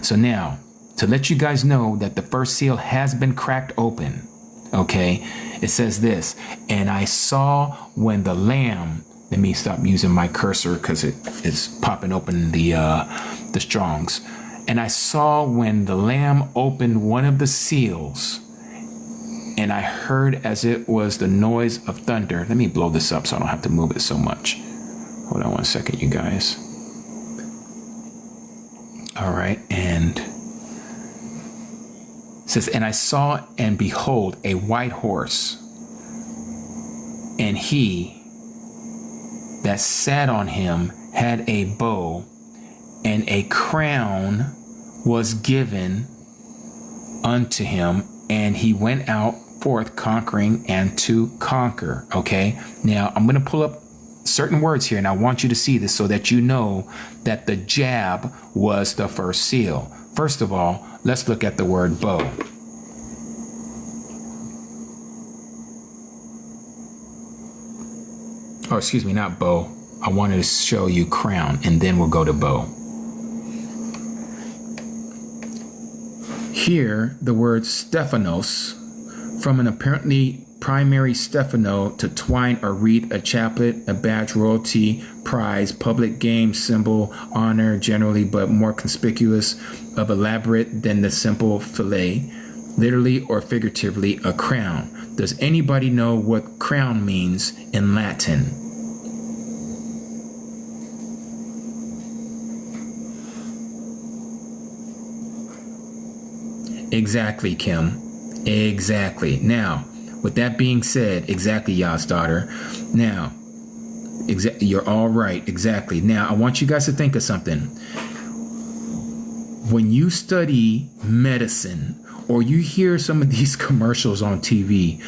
So now, to let you guys know that the first seal has been cracked open, okay, it says this, and I saw when the Lamb, let me stop using my cursor because it's popping open the Strongs. And I saw when the Lamb opened one of the seals, and I heard as it was the noise of thunder. Let me blow this up so I don't have to move it so much. Hold on one second, you guys. All right, and it says, and I saw and behold a white horse, and he that sat on him had a bow, and a crown was given unto him, and he went out forth conquering and to conquer. Okay, now I'm going to pull up certain words here, and I want you to see this so that you know that the jab was the first seal. First of all, let's look at the word bow. Oh, excuse me, not bow. I wanted to show you crown, and then we'll go to bow. Here, the word Stephanos, from an apparently primary Stephano, to twine or wreath, a chaplet, a badge, royalty, prize, public game, symbol, honor, generally, but more conspicuous, of elaborate than the simple fillet, literally or figuratively, a crown. Does anybody know what crown means in Latin? Exactly, Kim. Exactly. Now, with that being said, exactly, Yas daughter. Now, you're all right. Exactly. Now, I want you guys to think of something. When you study medicine or you hear some of these commercials on TV,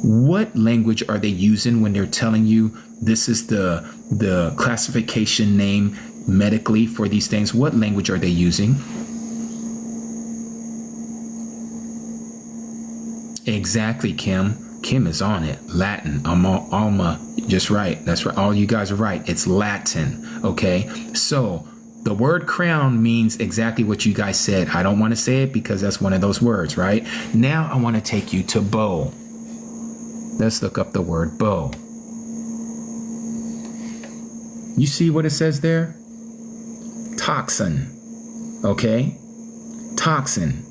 what language are they using when they're telling you this is the classification name medically for these things? What language are they using? Exactly, Kim. Kim is on it. Latin. Alma, just right. That's right. All you guys are right. It's Latin. Okay. So the word crown means exactly what you guys said. I don't want to say it because that's one of those words, right? Now I want to take you to bow. Let's look up the word bow. You see what it says there? Toxin. Okay. Toxin.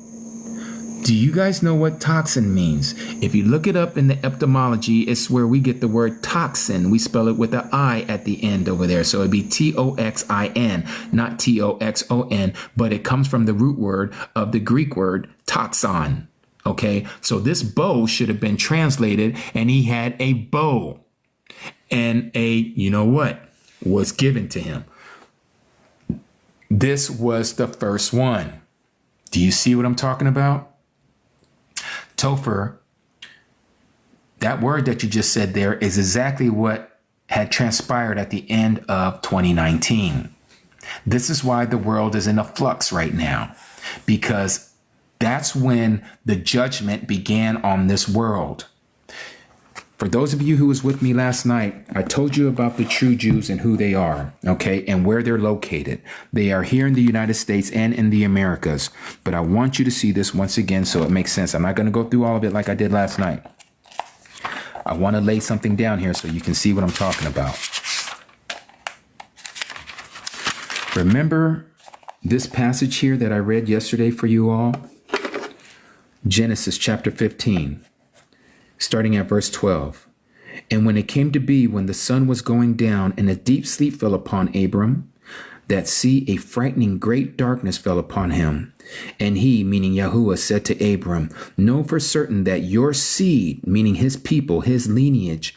Do you guys know what toxin means? If you look it up in the etymology, it's where we get the word toxin. We spell it with an I at the end over there. So it'd be Toxin, not Toxon, but it comes from the root word of the Greek word toxon. Okay, so this bow should have been translated, and he had a bow, and you know what, was given to him. This was the first one. Do you see what I'm talking about? Topher, that word that you just said there is exactly what had transpired at the end of 2019. This is why the world is in a flux right now, because that's when the judgment began on this world. For those of you who was with me last night, I told you about the true Jews and who they are, okay, and where they're located. They are here in the United States and in the Americas. But I want you to see this once again so it makes sense. I'm not going to go through all of it like I did last night. I want to lay something down here so you can see what I'm talking about. Remember this passage here that I read yesterday for you all? Genesis chapter 15. Starting at verse 12. And when it came to be, when the sun was going down, and a deep sleep fell upon Abram, that see, a frightening great darkness fell upon him. And he, meaning Yahuwah, said to Abram, know for certain that your seed, meaning his people, his lineage,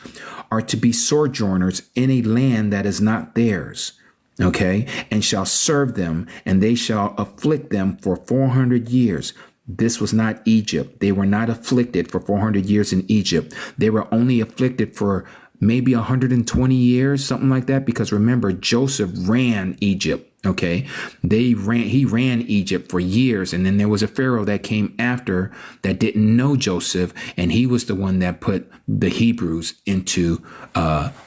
are to be sojourners in a land that is not theirs. Okay, and shall serve them, and they shall afflict them for 400 years. This was not Egypt. They were not afflicted for 400 years in Egypt. They were only afflicted for maybe 120 years, something like that. Because remember, Joseph ran Egypt. Okay, he ran Egypt for years, and then there was a Pharaoh that came after that didn't know Joseph, and he was the one that put the Hebrews into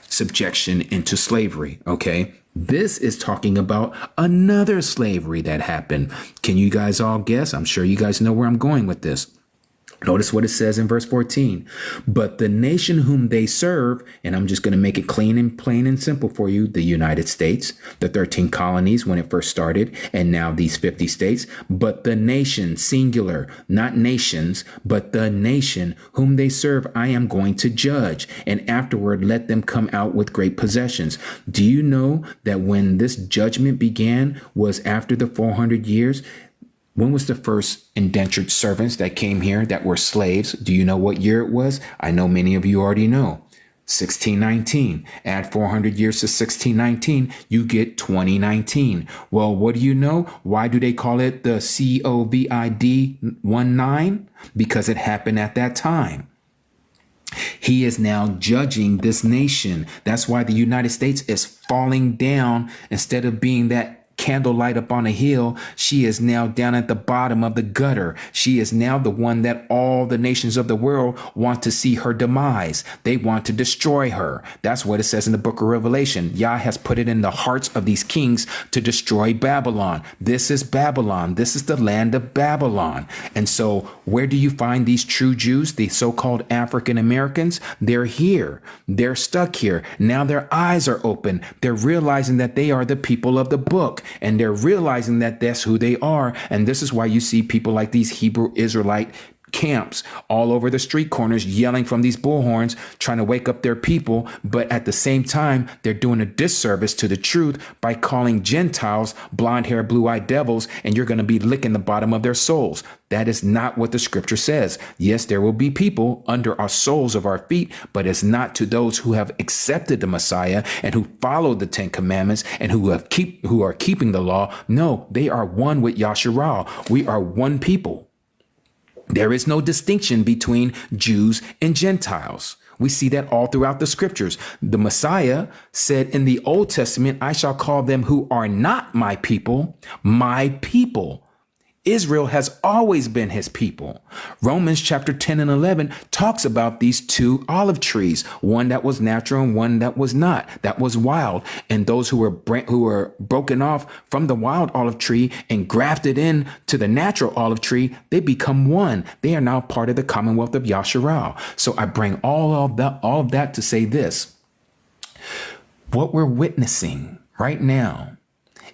subjection, into slavery. Okay, this is talking about another slavery that happened. Can you guys all guess? I'm sure you guys know where I'm going with this. Notice what it says in verse 14. But the nation whom they serve, and I'm just going to make it clean and plain and simple for you, the United States, the 13 colonies when it first started, and now these 50 states. But the nation, singular, not nations, but the nation whom they serve, I am going to judge, and afterward let them come out with great possessions. Do you know that when this judgment began was after the 400 years? When was the first indentured servants that came here that were slaves? Do you know what year it was? I know many of you already know. 1619. Add 400 years to 1619, you get 2019. Well, what do you know? Why do they call it the COVID-19? Because it happened at that time. He is now judging this nation. That's why the United States is falling down. Instead of being that candlelight up on a hill, she is now down at the bottom of the gutter. She is now the one that all the nations of the world want to see her demise. They want to destroy her. That's what it says in the book of Revelation. Yah has put it in the hearts of these kings to destroy Babylon. This is Babylon. This is the land of Babylon. And so where do you find these true Jews, the so-called African Americans? They're here. They're stuck here. Now their eyes are open. They're realizing that they are the people of the book. And they're realizing that that's who they are. And this is why you see people like these Hebrew Israelite camps all over the street corners yelling from these bullhorns, trying to wake up their people. But at the same time, they're doing a disservice to the truth by calling Gentiles blonde hair, blue eyed devils, and you're going to be licking the bottom of their souls. That is not what the scripture says. Yes, there will be people under our soles of our feet, but it's not to those who have accepted the Messiah and who followed the 10 commandments and who are keeping the law. No, they are one with Yasharal. We are one people. There is no distinction between Jews and Gentiles. We see that all throughout the scriptures. The Messiah said in the Old Testament, I shall call them who are not my people, my people. Israel has always been his people. Romans chapter 10 and 11 talks about these two olive trees, one that was natural and one that was not, that was wild. And those who were broken off from the wild olive tree and grafted in to the natural olive tree, they become one. They are now part of the commonwealth of Yasharal. So I bring all of that to say this. What we're witnessing right now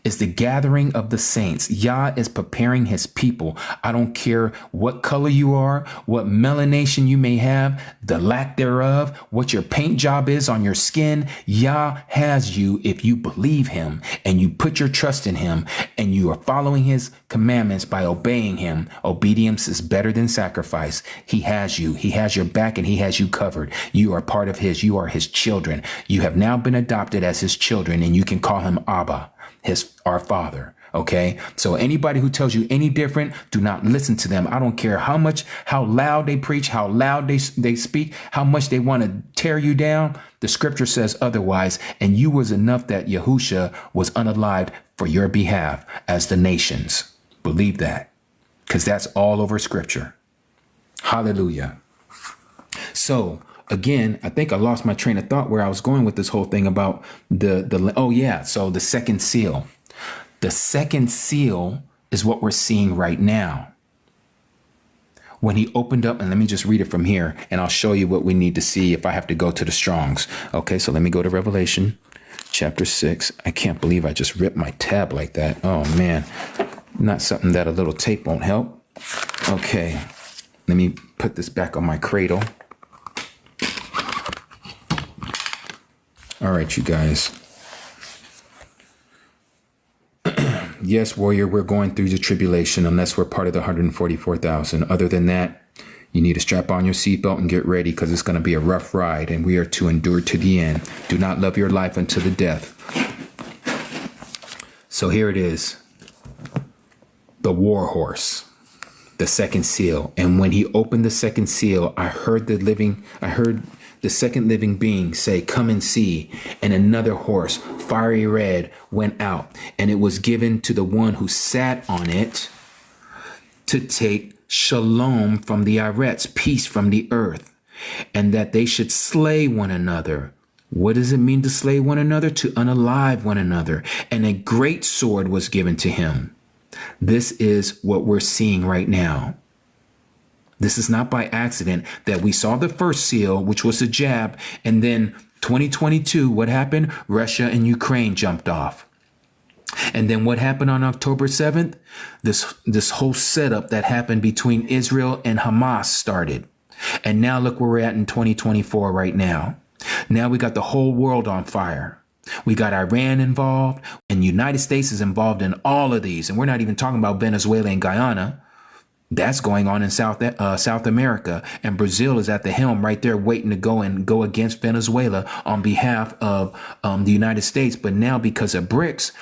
is the gathering of the saints. Yah is preparing his people. I don't care what color you are, what melanation you may have, the lack thereof, what your paint job is on your skin. Yah has you if you believe him and you put your trust in him and you are following his commandments by obeying him. Obedience is better than sacrifice. He has you. He has your back and he has you covered. You are part of his. You are his children. You have now been adopted as his children and you can call him Abba, our Father. Okay. So anybody who tells you any different, do not listen to them. I don't care how loud they preach, how loud they speak, how much they want to tear you down. The scripture says otherwise. And you was enough that Yahusha was unalived for your behalf as the nations. Believe that, because that's all over scripture. Hallelujah. So again, I think I lost my train of thought where I was going with this whole thing about so the second seal. The second seal is what we're seeing right now. When he opened up, and let me just read it from here, and I'll show you what we need to see if I have to go to the Strongs. Okay, so let me go to Revelation chapter 6. I can't believe I just ripped my tab like that. Oh, man. Not something that a little tape won't help. Okay, let me put this back on my cradle. All right, you guys. Yes, warrior, we're going through the tribulation unless we're part of the 144,000. Other than that, you need to strap on your seatbelt and get ready because it's going to be a rough ride and we are to endure to the end. Do not love your life unto the death. So here it is. The war horse, the second seal. And when he opened the second seal, I heard the second living being say, come and see. And another horse fiery red, went out, and it was given to the one who sat on it to take shalom from the Arets, peace from the earth, and that they should slay one another. What does it mean to slay one another? To unalive one another. And a great sword was given to him. This is what we're seeing right now. This is not by accident that we saw the first seal, which was a jab, and then 2022, what happened? Russia and Ukraine jumped off. And then what happened on October 7th? This whole setup that happened between Israel and Hamas started. And now look where we're at in 2024 right now. Now we got the whole world on fire. We got Iran involved, and the United States is involved in all of these. And we're not even talking about Venezuela and Guyana. That's going on in South America, and Brazil is at the helm right there waiting to go against Venezuela on behalf of the United States. But now because of BRICS,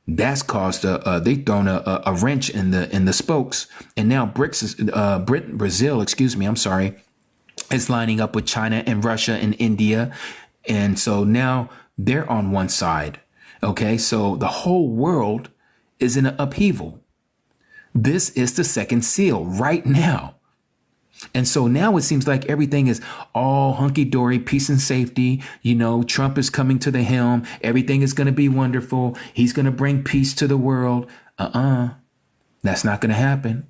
that's caused they've thrown a wrench in the spokes, and now Brazil, is lining up with China and Russia and India, and so now they're on one side. Okay, so the whole world is in an upheaval. This is the second seal right now. And so now it seems like everything is all hunky-dory, peace and safety. You know, Trump is coming to the helm. Everything is going to be wonderful. He's going to bring peace to the world. That's not going to happen.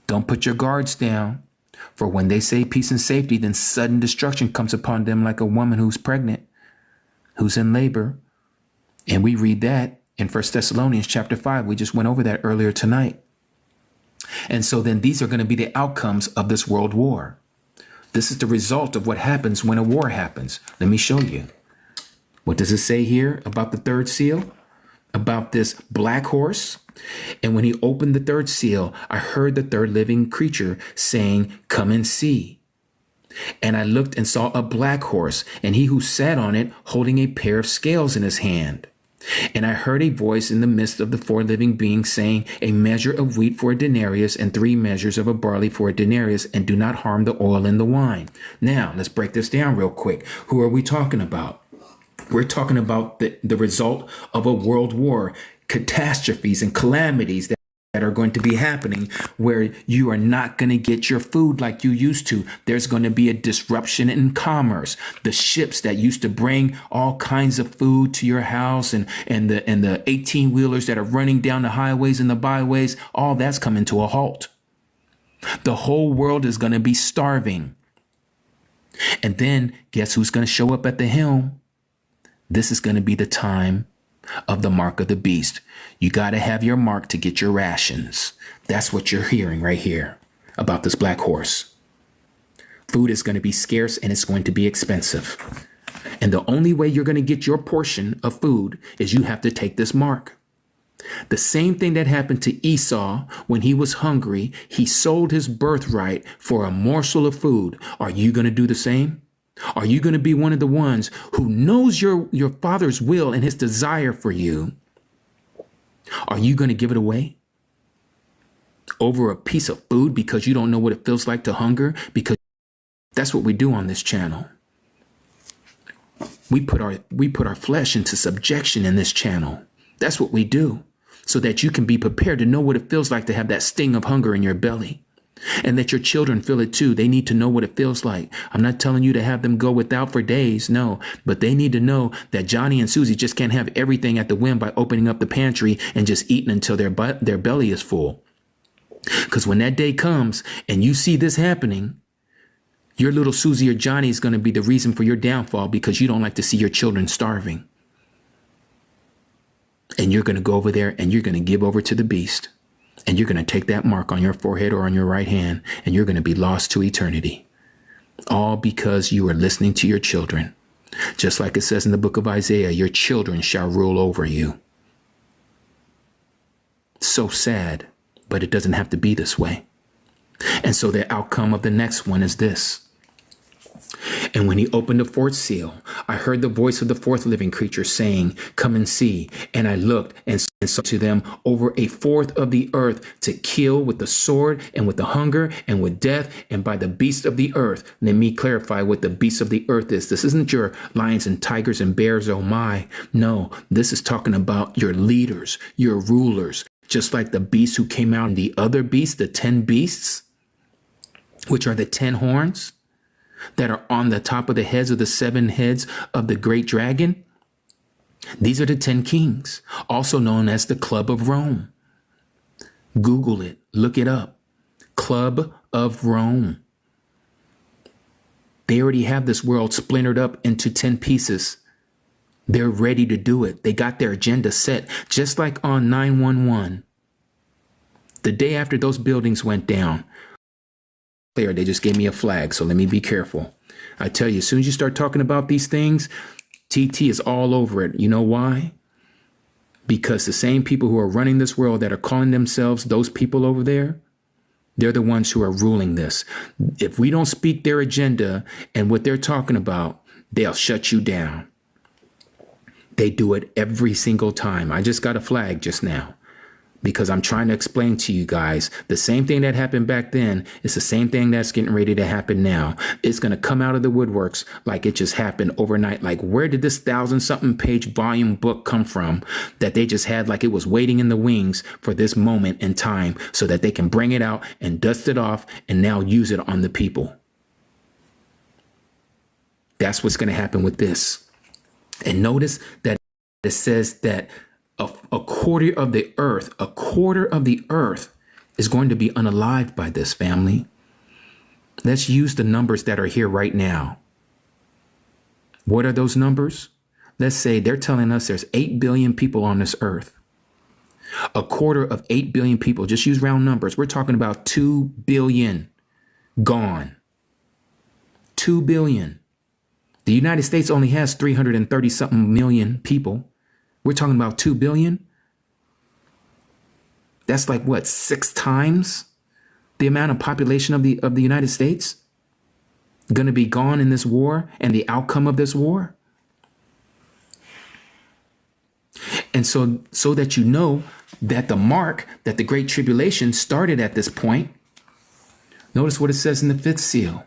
Don't put your guards down. For when they say peace and safety, then sudden destruction comes upon them like a woman who's pregnant, who's in labor. And we read that in 1 Thessalonians chapter 5. We just went over that earlier tonight. And so then these are going to be the outcomes of this world war. This is the result of what happens when a war happens. Let me show you. What does it say here about the third seal? About this black horse? And when he opened the third seal, I heard the third living creature saying, "Come and see." And I looked and saw a black horse, and he who sat on it holding a pair of scales in his hand. And I heard a voice in the midst of the four living beings saying, "A measure of wheat for a denarius, and 3 measures of a barley for a denarius, and do not harm the oil and the wine." Now, let's break this down real quick. Who are we talking about? We're talking about the result of a world war, catastrophes and calamities that are going to be happening, where you are not going to get your food like you used to. There's going to be a disruption in commerce. The ships that used to bring all kinds of food to your house, and the 18-wheelers that are running down the highways and the byways, all that's coming to a halt. The whole world is going to be starving. And then guess who's going to show up at the helm? This is going to be the time of the mark of the beast. You got to have your mark to get your rations. That's what you're hearing right here about this black horse. Food is going to be scarce, and it's going to be expensive. And the only way you're going to get your portion of food is you have to take this mark. The same thing that happened to Esau when he was hungry. He sold his birthright for a morsel of food. Are you going to do the same? Are you going to be one of the ones who knows your father's will and his desire for you? Are you going to give it away over a piece of food because you don't know what it feels like to hunger? Because that's what we do on this channel. We put our flesh into subjection in this channel. That's what we do, so that you can be prepared to know what it feels like to have that sting of hunger in your belly. And that your children feel it too. They need to know what it feels like. I'm not telling you to have them go without for days, no. But they need to know that Johnny and Susie just can't have everything at the whim by opening up the pantry and just eating until their belly is full. Because when that day comes and you see this happening, your little Susie or Johnny is going to be the reason for your downfall, because you don't like to see your children starving. And you're going to go over there and you're going to give over to the beast. And you're going to take that mark on your forehead or on your right hand, and you're going to be lost to eternity. All because you are listening to your children. Just like it says in the book of Isaiah, your children shall rule over you. So sad, but it doesn't have to be this way. And so the outcome of the next one is this. And when he opened the fourth seal, I heard the voice of the fourth living creature saying, "Come and see." And I looked, and And so to them over a fourth of the earth to kill with the sword and with the hunger and with death and by the beasts of the earth. Let me clarify what the beasts of the earth is. This isn't your lions and tigers and bears, oh my. No, this is talking about your leaders, your rulers, just like the beasts who came out and the other beasts, the 10 beasts, which are the 10 horns that are on the top of the heads of the 7 heads of the great dragon. These are the 10 kings, also known as the Club of Rome. Google it, look it up. Club of Rome. They already have this world splintered up into 10 pieces. They're ready to do it. They got their agenda set, just like on 9/11. The day after those buildings went down, they just gave me a flag, so let me be careful. I tell you, as soon as you start talking about these things, TT is all over it. You know why? Because the same people who are running this world that are calling themselves those people over there, they're the ones who are ruling this. If we don't speak their agenda and what they're talking about, they'll shut you down. They do it every single time. I just got a flag just now because I'm trying to explain to you guys the same thing that happened back then is the same thing that's getting ready to happen now. It's going to come out of the woodworks like it just happened overnight. Like, where did this 1,000-something page volume book come from that they just had like it was waiting in the wings for this moment in time so that they can bring it out and dust it off and now use it on the people? That's what's going to happen with this. And notice that it says that a quarter of the earth is going to be unalived by this, family. Let's use the numbers that are here right now. What are those numbers? Let's say they're telling us there's 8 billion people on this earth. A quarter of 8 billion people, just use round numbers. We're talking about 2 billion gone. 2 billion. The United States only has 330 something million people. We're talking about 2 billion. That's like what, 6 times the amount of population of the United States going to be gone in this war and the outcome of this war. And so that you know that the mark that the Great Tribulation started at this point. Notice what it says in the 5th seal.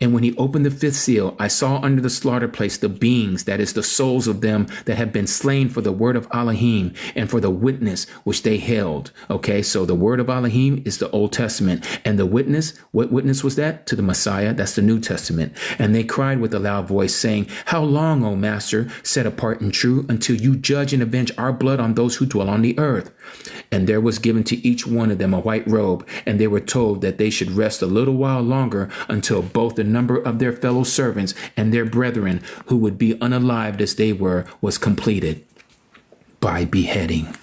And when he opened the 5th seal, I saw under the slaughter place the beings, that is the souls of them that have been slain for the word of Elohim and for the witness which they held. Okay, so the word of Elohim is the Old Testament. And the witness, what witness was that? To the Messiah, that's the New Testament. And they cried with a loud voice, saying, "How long, O Master, set apart and true, until you judge and avenge our blood on those who dwell on the earth?" And there was given to each one of them a white robe, and they were told that they should rest a little while longer until both the number of their fellow servants and their brethren who would be unalived as they were was completed by beheading.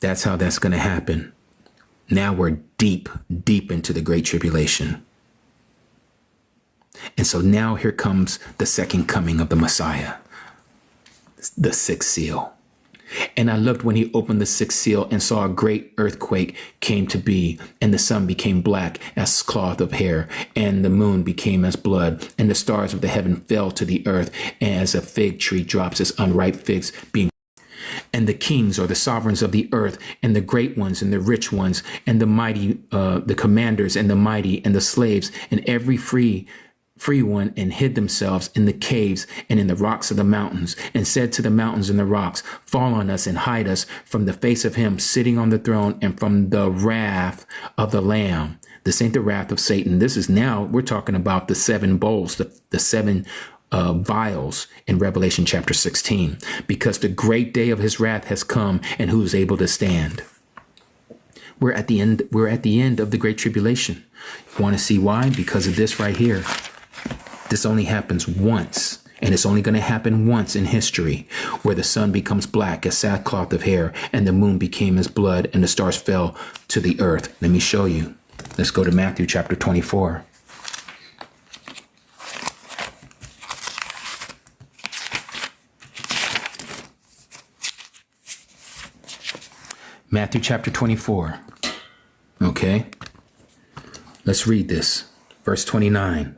That's how that's going to happen. Now we're deep into the Great Tribulation. And so now here comes the second coming of the Messiah, the 6th seal. And I looked when he opened the 6th seal and saw a great earthquake came to be, and the sun became black as cloth of hair, and the moon became as blood, and the stars of the heaven fell to the earth, as a fig tree drops its unripe figs, being. And the kings, or the sovereigns of the earth, and the great ones and the rich ones, and the mighty, the commanders and the mighty, and the slaves, and every free one, and hid themselves in the caves and in the rocks of the mountains, and said to the mountains and the rocks, "Fall on us and hide us from the face of him sitting on the throne and from the wrath of the Lamb." This ain't the wrath of Satan. This is now, we're talking about the 7 bowls, the 7 vials in Revelation chapter 16, because the great day of his wrath has come, and who is able to stand? We're at the end of the Great Tribulation. You want to see why? Because of this right here. This only happens once, and it's only going to happen once in history, where the sun becomes black as sackcloth of hair, and the moon became as blood, and the stars fell to the earth. Let me show you. Let's go to Matthew chapter 24. Matthew chapter 24. Okay. Let's read this. Verse 29.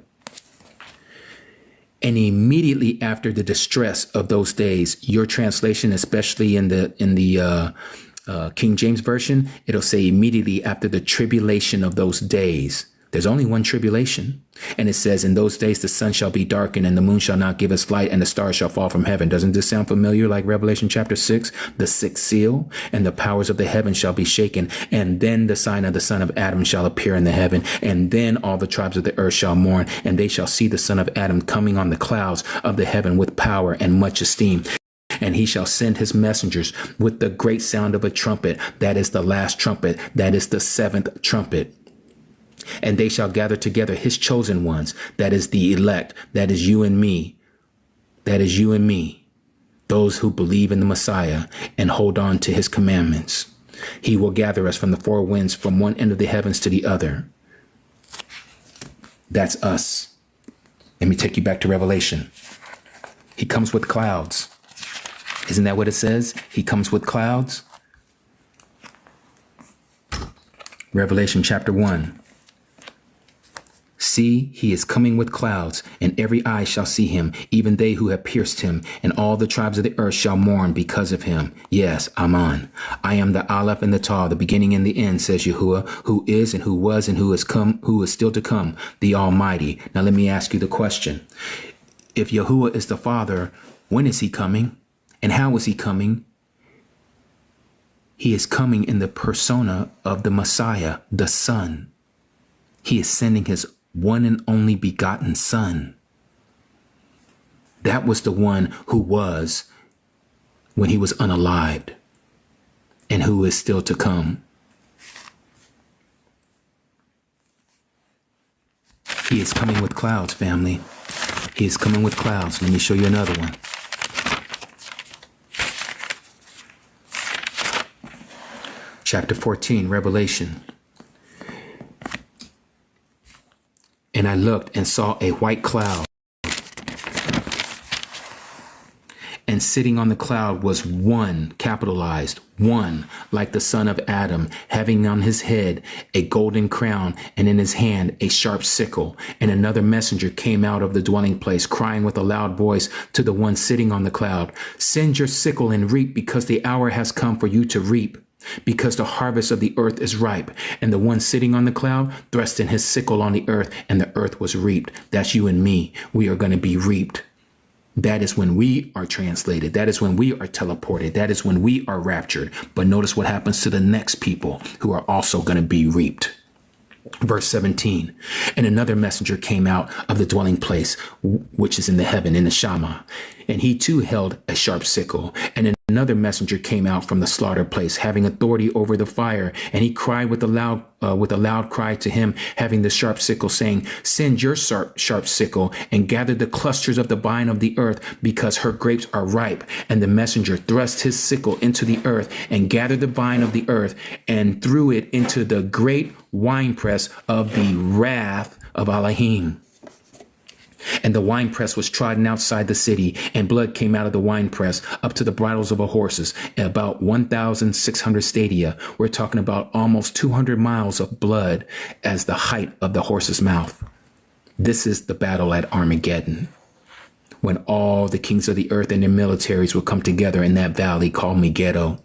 And immediately after the distress of those days, your translation, especially in the King James Version, it'll say immediately after the tribulation of those days. There's only one tribulation. And it says, in those days, the sun shall be darkened and the moon shall not give us light and the stars shall fall from heaven. Doesn't this sound familiar like Revelation chapter 6? The sixth seal, and the powers of the heaven shall be shaken. And then the sign of the son of Adam shall appear in the heaven. And then all the tribes of the earth shall mourn, and they shall see the son of Adam coming on the clouds of the heaven with power and much esteem. And he shall send his messengers with the great sound of a trumpet. That is the last trumpet. That is the seventh trumpet. And they shall gather together his chosen ones. That is the elect. That is you and me. That is you and me. Those who believe in the Messiah and hold on to his commandments. He will gather us from the four winds, from one end of the heavens to the other. That's us. Let me take you back to Revelation. He comes with clouds. Isn't that what it says? He comes with clouds. Revelation chapter 1. See, he is coming with clouds, and every eye shall see him, even they who have pierced him, and all the tribes of the earth shall mourn because of him. Yes, Amen. I am the Aleph and the Tav, the beginning and the end, says Yahuwah, who is and who was and who is still to come, the Almighty. Now let me ask you the question. If Yahuwah is the Father, when is he coming? And how is he coming? He is coming in the persona of the Messiah, the Son. He is sending his one and only begotten Son. That was the one who was when he was unalived and who is still to come. He is coming with clouds, family. He is coming with clouds. Let me show you another one. Chapter 14, Revelation. And I looked and saw a white cloud. And sitting on the cloud was one, capitalized, one, like the son of Adam, having on his head a golden crown, and in his hand a sharp sickle. And another messenger came out of the dwelling place, crying with a loud voice to the one sitting on the cloud, send your sickle and reap, because the hour has come for you to reap. Because the harvest of the earth is ripe. And the one sitting on the cloud thrust in his sickle on the earth, and the earth was reaped. That's you and me. We are going to be reaped. That is when we are translated. That is when we are teleported. That is when we are raptured. But notice what happens to the next people who are also going to be reaped. Verse 17, and another messenger came out of the dwelling place, which is in the heaven, in the Shammah. And he too held a sharp sickle. And another messenger came out from the slaughter place, having authority over the fire. And he cried with a loud cry to him, having the sharp sickle, saying, send your sharp sickle and gather the clusters of the vine of the earth, because her grapes are ripe. And the messenger thrust his sickle into the earth and gathered the vine of the earth and threw it into the great winepress of the wrath of Elohim. And the winepress was trodden outside the city, and blood came out of the winepress up to the bridles of the horses, about 1,600 stadia. We're talking about almost 200 miles of blood as the height of the horse's mouth. This is the battle at Armageddon, when all the kings of the earth and their militaries will come together in that valley called Megiddo,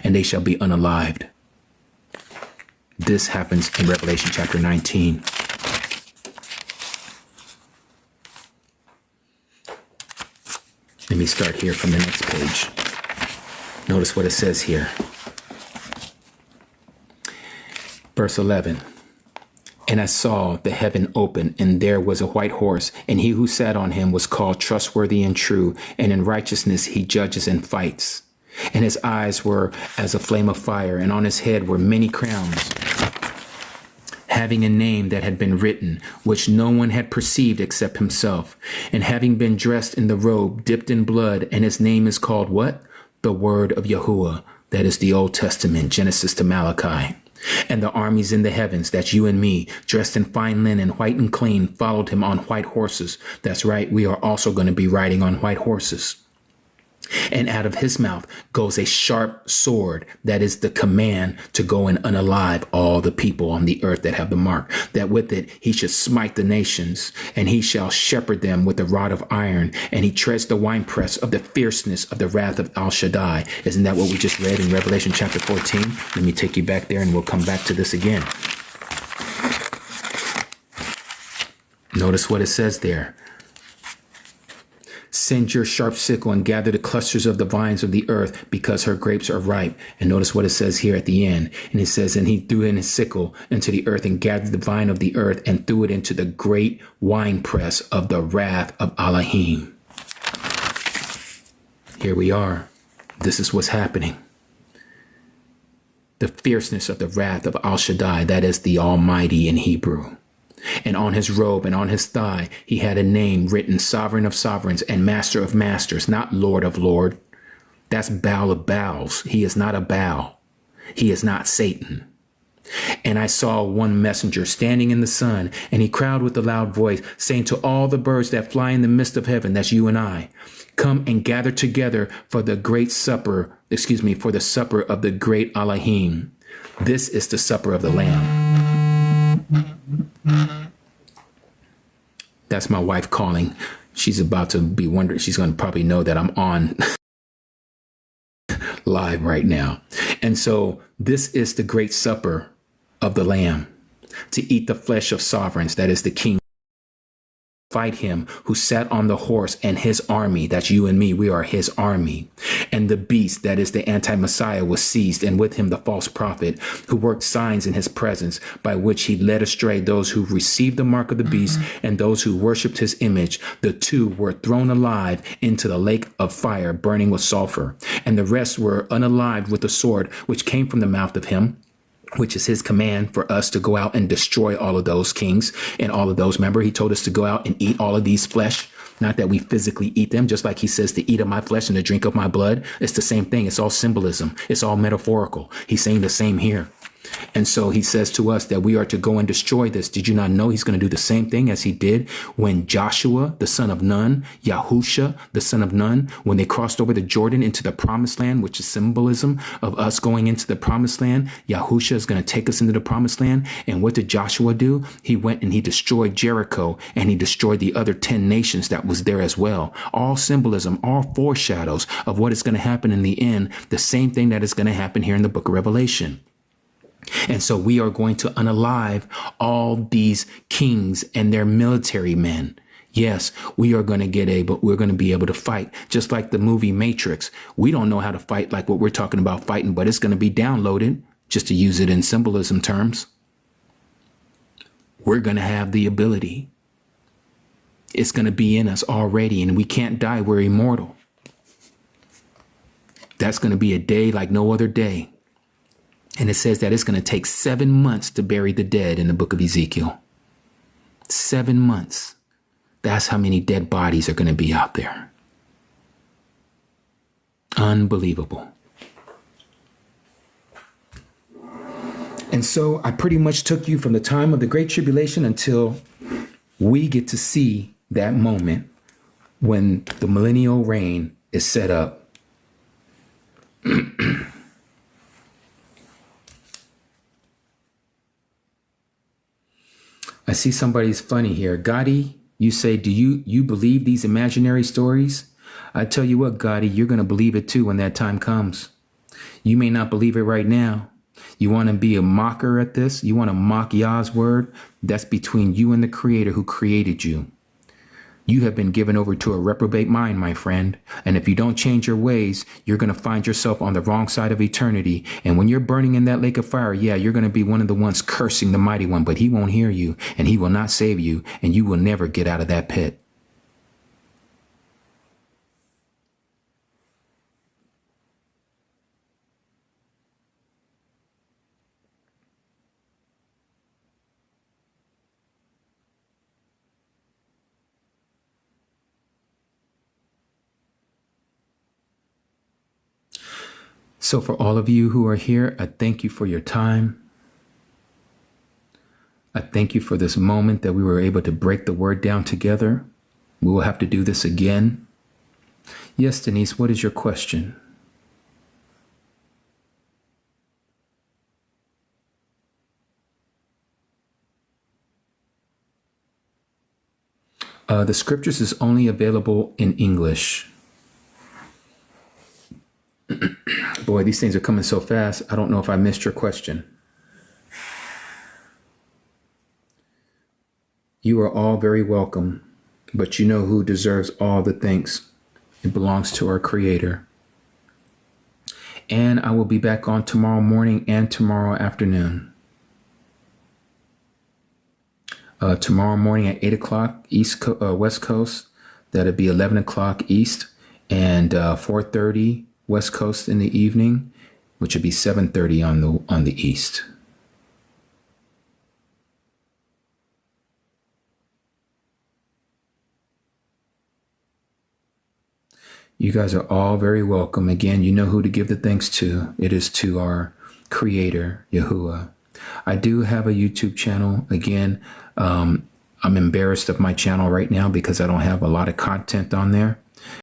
and they shall be unalived. This happens in Revelation chapter 19. Let me start here from the next page. Notice what it says here. Verse 11. And I saw the heaven open, and there was a white horse, and he who sat on him was called Trustworthy and True, and in righteousness he judges and fights. And his eyes were as a flame of fire, and on his head were many crowns, having a name that had been written, which no one had perceived except himself. And having been dressed in the robe dipped in blood, and his name is called what? The Word of Yahuwah. That is the Old Testament, Genesis to Malachi. And the armies in the heavens, that's you and me, dressed in fine linen, white and clean, followed him on white horses. That's right, we are also going to be riding on white horses. And out of his mouth goes a sharp sword, that is the command to go and unalive all the people on the earth that have the mark, that with it he should smite the nations, and he shall shepherd them with a rod of iron, and he treads the winepress of the fierceness of the wrath of Al Shaddai. Isn't that what we just read in Revelation chapter 14? Let me take you back there and we'll come back to this again. Notice what it says there. Send your sharp sickle and gather the clusters of the vines of the earth, because her grapes are ripe. And notice what it says here at the end. And it says, and he threw in his sickle into the earth and gathered the vine of the earth and threw it into the great winepress of the wrath of Elohim. Here we are. This is what's happening. The fierceness of the wrath of Al Shaddai, that is the Almighty in Hebrew. And on his robe and on his thigh, he had a name written, Sovereign of Sovereigns and Master of Masters, not Lord of Lord. That's Baal of Baals. He is not a Baal. He is not Satan. And I saw one messenger standing in the sun, and he cried with a loud voice, saying to all the birds that fly in the midst of heaven, that's you and I, come and gather together for the great supper, for the supper of the great Elohim. This is the supper of the Lamb. That's my wife calling. She's about to be wondering. She's going to probably know that I'm on live right now. And so this is the great supper of the Lamb, to eat the flesh of sovereigns, that is the king. Fight him who sat on the horse and his army. That's you and me. We are his army. And the beast, that is the anti-Messiah, was seized, and with him the false prophet, who worked signs in his presence, by which he led astray those who received the mark of the beast and those who worshipped his image. The two were thrown alive into the lake of fire, burning with sulfur. And the rest were unalived with the sword which came from the mouth of him, which is his command for us to go out and destroy all of those kings and all of those. Remember, he told us to go out and eat all of these flesh, not that we physically eat them, just like he says to eat of my flesh and to drink of my blood. It's the same thing. It's all symbolism. It's all metaphorical. He's saying the same here. And so he says to us that we are to go and destroy this. Did you not know he's going to do the same thing as he did when Joshua, the son of Nun, Yahusha, the son of Nun, when they crossed over the Jordan into the promised land, which is symbolism of us going into the promised land. Yahusha is going to take us into the promised land. And what did Joshua do? He went and he destroyed Jericho, and he destroyed the other 10 nations that was there as well. All symbolism, all foreshadows of what is going to happen in the end. The same thing that is going to happen here in the book of Revelation. And so we are going to unalive all these kings and their military men. Yes, we're going to be able to fight, just like the movie Matrix. We don't know how to fight like what we're talking about fighting, but it's going to be downloaded, just to use it in symbolism terms. We're going to have the ability. It's going to be in us already, and we can't die. We're immortal. That's going to be a day like no other day. And it says that it's going to take 7 months to bury the dead in the book of Ezekiel. 7 months. That's how many dead bodies are going to be out there. Unbelievable. And so I pretty much took you from the time of the Great Tribulation until we get to see that moment when the millennial reign is set up. I see somebody's funny here. Gotti, you say, do you believe these imaginary stories? I tell you what, Gotti, you're going to believe it too when that time comes. You may not believe it right now. You want to be a mocker at this? You want to mock Yah's word? That's between you and the Creator who created you. You have been given over to a reprobate mind, my friend. And if you don't change your ways, you're going to find yourself on the wrong side of eternity. And when you're burning in that lake of fire, yeah, you're going to be one of the ones cursing the mighty one, but he won't hear you and he will not save you, and you will never get out of that pit. So for all of you who are here, I thank you for your time. I thank you for this moment that we were able to break the word down together. We will have to do this again. Yes, Denise, what is your question? The scriptures is only available in English. Boy, these things are coming so fast. I don't know if I missed your question. You are all very welcome, but you know who deserves all the thanks. It belongs to our Creator. And I will be back on tomorrow morning and tomorrow afternoon. Tomorrow morning at 8 o'clock West Coast. That'll be 11 o'clock East, and 4:30 West Coast in the evening, which would be 7:30 on the East. You guys are all very welcome. Again, you know who to give the thanks to. It is to our Creator, Yahuwah. I do have a YouTube channel. Again, I'm embarrassed of my channel right now because I don't have a lot of content on there.